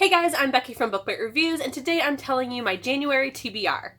Hey guys, I'm Becky from Bookmarks Reviews, and today I'm telling you my January TBR.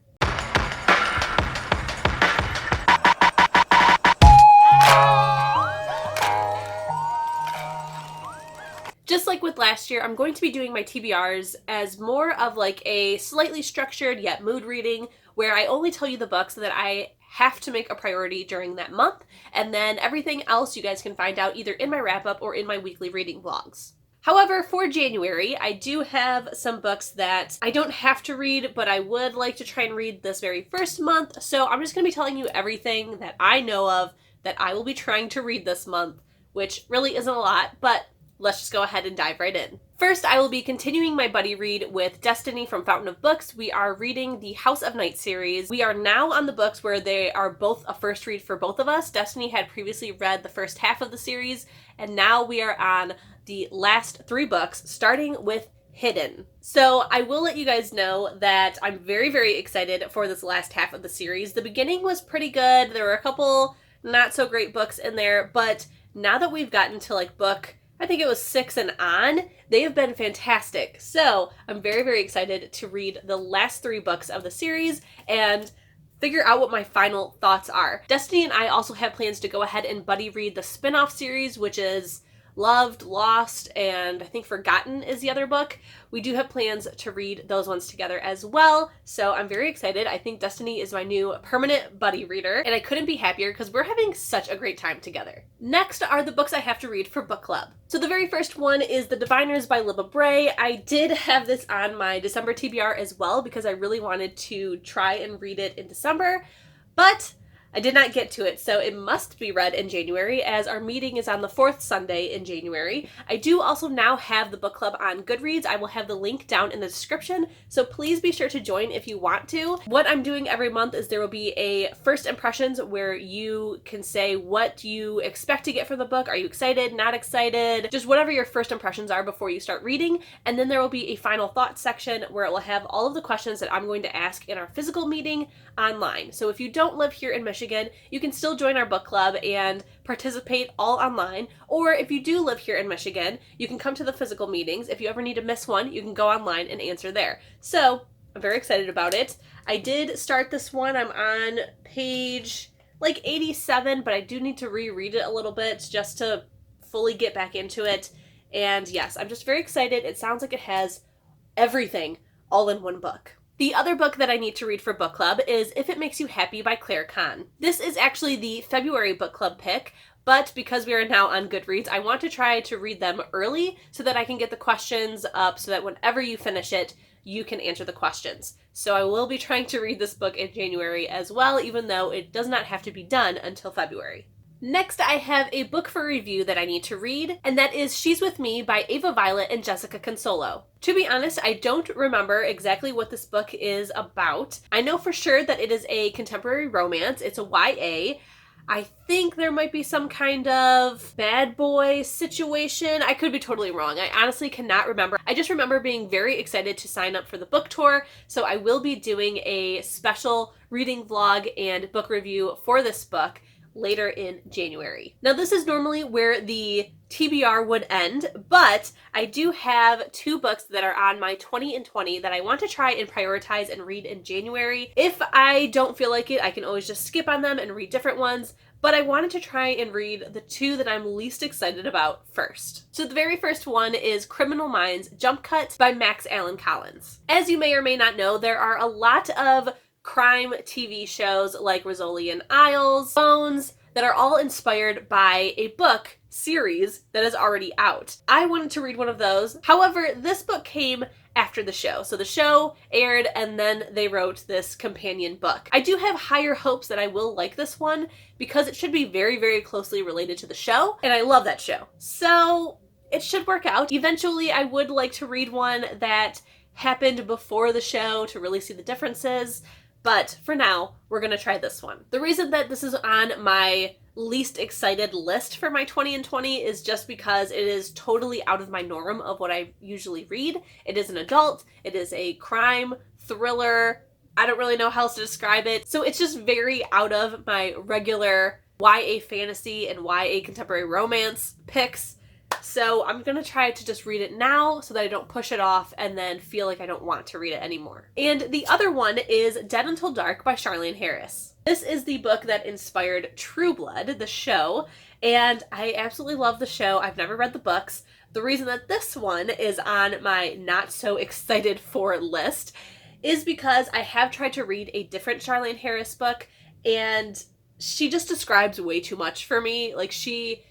Just like with last year, I'm going to be doing my TBRs as more of like a slightly structured yet mood reading, where I only tell you the books that I have to make a priority during that month, and then everything else you guys can find out either in my wrap-up or in my weekly reading vlogs. However, for January, I do have some books that I don't have to read, but I would like to try and read this very first month, so I'm just going to be telling you everything that I know of that I will be trying to read this month, which really isn't a lot, but let's just go ahead and dive right in. First, I will be continuing my buddy read with Destiny from Fountain of Books. We are reading the House of Night series. We are now on the books where they are both a first read for both of us. Destiny had previously read the first half of the series, and now we are on the last 3 books, starting with Hidden. So I will let you guys know that I'm very, very excited for this last half of the series. The beginning was pretty good. There were a couple not so great books in there, but now that we've gotten to like book, I think it was 6 and on, they have been fantastic. So I'm very, very excited to read the last 3 books of the series and figure out what my final thoughts are. Destiny and I also have plans to go ahead and buddy read the spin-off series, which is Loved, Lost, and I think Forgotten is the other book. We do have plans to read those ones together as well, so I'm very excited. I think Destiny is my new permanent buddy reader, and I couldn't be happier because we're having such a great time together. Next are the books I have to read for book club. So the very first one is The Diviners by Libba Bray. I did have this on my December TBR as well because I really wanted to try and read it in December, but I did not get to it, so it must be read in January, as our meeting is on the 4th Sunday in January. I do also now have the book club on Goodreads. I will have the link down in the description, so please be sure to join if you want to. What I'm doing every month is there will be a first impressions where you can say what you expect to get from the book. Are you excited, not excited? Just whatever your first impressions are before you start reading. And then there will be a final thoughts section where it will have all of the questions that I'm going to ask in our physical meeting online. So if you don't live here in Michigan, you can still join our book club and participate all online. Or if you do live here in Michigan, you can come to the physical meetings. If you ever need to miss one, you can go online and answer there. So I'm very excited about it. I did start this one. I'm on page like 87, but I do need to reread it a little bit just to fully get back into it. And yes, I'm just very excited. It sounds like it has everything all in one book. The other book that I need to read for book club is If It Makes You Happy by Kann. This is actually the February book club pick, but because we are now on Goodreads, I want to try to read them early so that I can get the questions up so that whenever you finish it, you can answer the questions. So I will be trying to read this book in January as well, even though it does not have to be done until February. Next, I have a book for review that I need to read, and that is She's With Me by Ava Violet and Jessica Cunsolo. To be honest, I don't remember exactly what this book is about. I know for sure that it is a contemporary romance. It's a YA. I think there might be some kind of bad boy situation. I could be totally wrong. I honestly cannot remember. I just remember being very excited to sign up for the book tour, so I will be doing a special reading vlog and book review for this book later in January. Now, this is normally where the TBR would end, but I do have 2 books that are on my 20 and 20 that I want to try and prioritize and read in January. If I don't feel like it, I can always just skip on them and read different ones, but I wanted to try and read the 2 that I'm least excited about first. So the very first one is Criminal Minds Jumpcut by Max Allan Collins. As you may or may not know, there are a lot of crime TV shows like Rizzoli and Isles, Bones, that are all inspired by a book series that is already out. I wanted to read one of those. However, this book came after the show. So the show aired and then they wrote this companion book. I do have higher hopes that I will like this one because it should be very, very closely related to the show, and I love that show. So it should work out. Eventually, I would like to read one that happened before the show to really see the differences. But for now, we're going to try this one. The reason that this is on my least excited list for my 20 and 20 is just because it is totally out of my norm of what I usually read. It is an adult. It is a crime thriller. I don't really know how else to describe it. So it's just very out of my regular YA fantasy and YA contemporary romance picks. So I'm gonna try to just read it now so that I don't push it off and then feel like I don't want to read it anymore. And the other one is Dead Until Dark by Charlaine Harris. This is the book that inspired True Blood, the show, and I absolutely love the show. I've never read the books. The reason that this one is on my not so excited for list is because I have tried to read a different Charlaine Harris book, and she just describes way too much for me. Like, she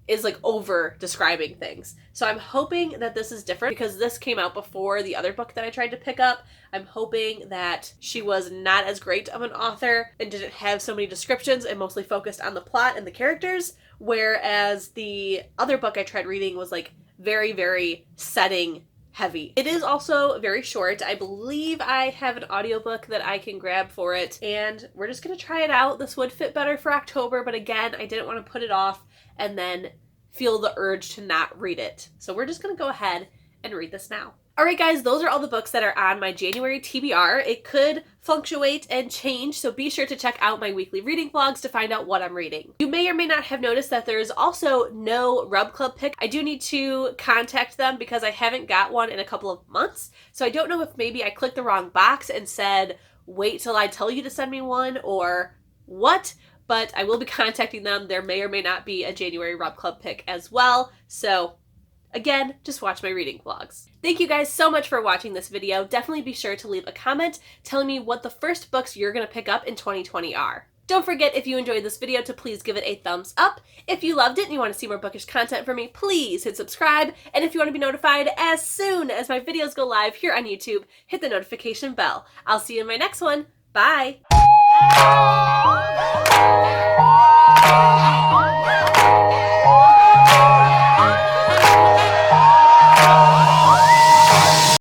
is like over describing things. So I'm hoping that this is different because this came out before the other book that I tried to pick up. I'm hoping that she was not as great of an author and didn't have so many descriptions and mostly focused on the plot and the characters, whereas the other book I tried reading was like very, very setting heavy. It is also very short. I believe I have an audiobook that I can grab for it, and we're just gonna try it out. This would fit better for October, but again, I didn't want to put it off and then feel the urge to not read it. So we're just gonna go ahead and read this now. Alright guys, those are all the books that are on my January TBR. It could fluctuate and change, so be sure to check out my weekly reading vlogs to find out what I'm reading. You may or may not have noticed that there's also no Rub Club pick. I do need to contact them because I haven't got one in a couple of months, so I don't know if maybe I clicked the wrong box and said, wait till I tell you to send me one, or what, but I will be contacting them. There may or may not be a January Rub Club pick as well, so again, just watch my reading vlogs. Thank you guys so much for watching this video. Definitely be sure to leave a comment telling me what the first books you're going to pick up in 2020 are. Don't forget, if you enjoyed this video, to please give it a thumbs up. If you loved it and you want to see more bookish content from me, please hit subscribe. And if you want to be notified as soon as my videos go live here on YouTube, hit the notification bell. I'll see you in my next one. Bye!